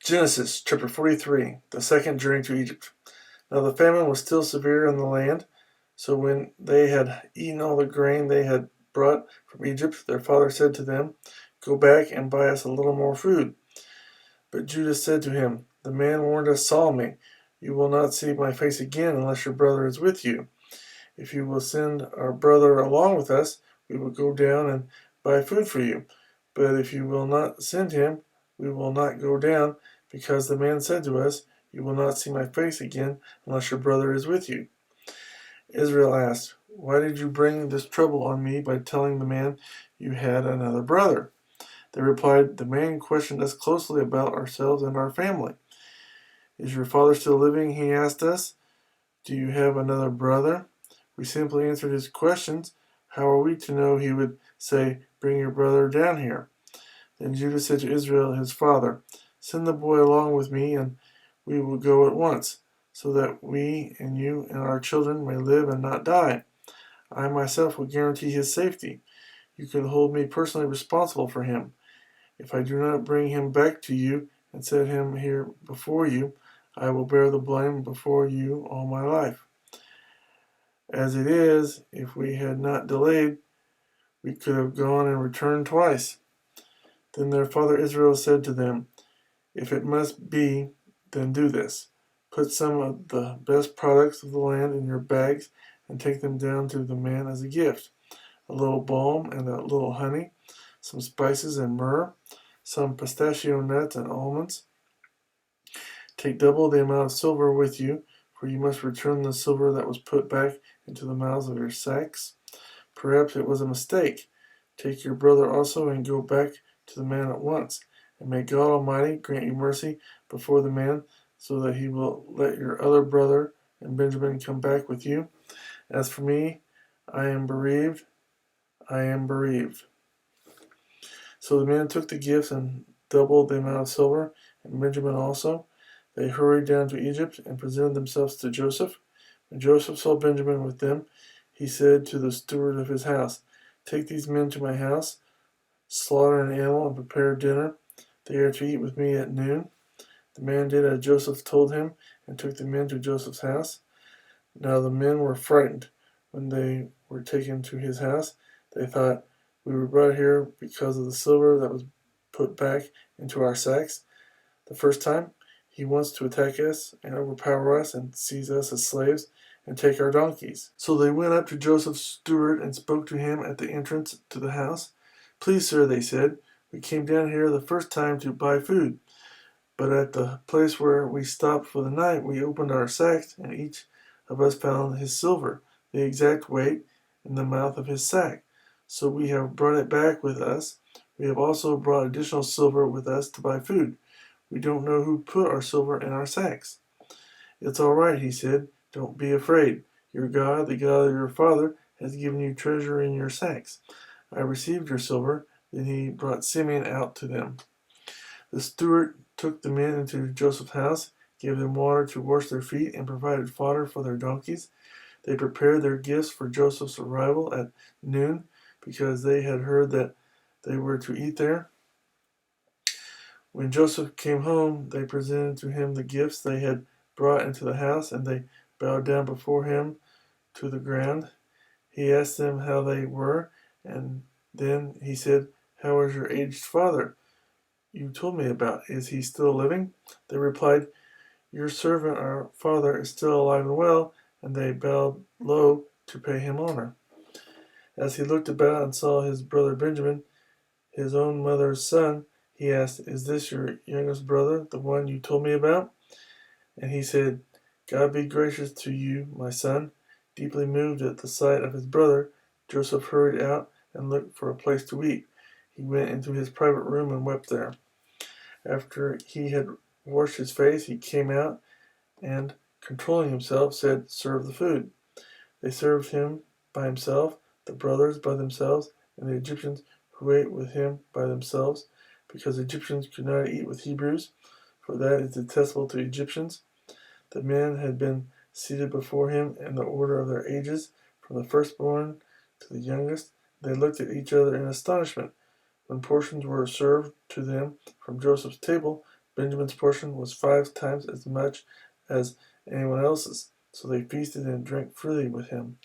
Genesis chapter 43, the second journey to Egypt. Now the famine was still severe in the land, so when they had eaten all the grain they had brought from Egypt, their father said to them, "Go back and buy us a little more food." But Judah said to him, "The man warned us solemnly, 'You will not see my face again unless your brother is with you.' If you will send our brother along with us, we will go down and buy food for you. But if you will not send him, we will not go down, because the man said to us, 'You will not see my face again unless your brother is with you.'" Israel asked, "Why did you bring this trouble on me by telling the man you had another brother?" They replied, "The man questioned us closely about ourselves and our family. 'Is your father still living?' he asked us. 'Do you have another brother?' We simply answered his questions. How are we to know he would say, 'Bring your brother down here'?" Then Judah said to Israel his father, "Send the boy along with me, and we will go at once, so that we and you and our children may live and not die. I myself will guarantee his safety. You can hold me personally responsible for him. If I do not bring him back to you and set him here before you, I will bear the blame before you all my life. As it is, if we had not delayed, we could have gone and returned twice." Then their father Israel said to them, "If it must be, then do this. Put some of the best products of the land in your bags and take them down to the man as a gift: a little balm and a little honey, some spices and myrrh, some pistachio nuts and almonds. Take double the amount of silver with you, for you must return the silver that was put back into the mouths of your sacks. Perhaps it was a mistake. Take your brother also and go back to the man at once. And may God Almighty grant you mercy before the man, so that he will let your other brother and Benjamin come back with you. As for me, I am bereaved. I am bereaved." So the men took the gifts and doubled the amount of silver, and Benjamin also. They hurried down to Egypt and presented themselves to Joseph. When Joseph saw Benjamin with them, he said to the steward of his house, "Take these men to my house, slaughter an animal, and prepare dinner. They are to eat with me at noon." The man did as Joseph told him, and took the men to Joseph's house. Now the men were frightened when they were taken to his house. They thought, "We were brought here because of the silver that was put back into our sacks the first time. He wants to attack us and overpower us and seize us as slaves and take our donkeys." So they went up to Joseph's steward and spoke to him at the entrance to the house. "Please, sir," they said, "we came down here the first time to buy food. But at the place where we stopped for the night, we opened our sacks, and each of us found his silver, the exact weight, in the mouth of his sack. So we have brought it back with us. We have also brought additional silver with us to buy food. We don't know who put our silver in our sacks." "It's all right," he said. "Don't be afraid. Your God, the God of your father, has given you treasure in your sacks. I received your silver." Then he brought Simeon out to them. The steward took the men into Joseph's house, gave them water to wash their feet, and provided fodder for their donkeys. They prepared their gifts for Joseph's arrival at noon, because they had heard that they were to eat there. When Joseph came home, they presented to him the gifts they had brought into the house, and they bowed down before him to the ground. He asked them how they were, and then he said, "How is your aged father you told me about? Is he still living?" They replied, "Your servant, our father, is still alive and well," and they bowed low to pay him honor. As he looked about and saw his brother Benjamin, his own mother's son, he asked, "Is this your youngest brother, the one you told me about?" And he said, "God be gracious to you, my son." Deeply moved at the sight of his brother, Joseph hurried out and looked for a place to eat. He went into his private room and wept there. After he had washed his face, he came out and, controlling himself, said, "Serve the food." They served him by himself, the brothers by themselves, and the Egyptians who ate with him by themselves, because Egyptians could not eat with Hebrews, for that is detestable to Egyptians. The men had been seated before him in the order of their ages, from the firstborn to the youngest. They looked at each other in astonishment. When portions were served to them from Joseph's table, Benjamin's portion was 5 times as much as anyone else's, so they feasted and drank freely with him.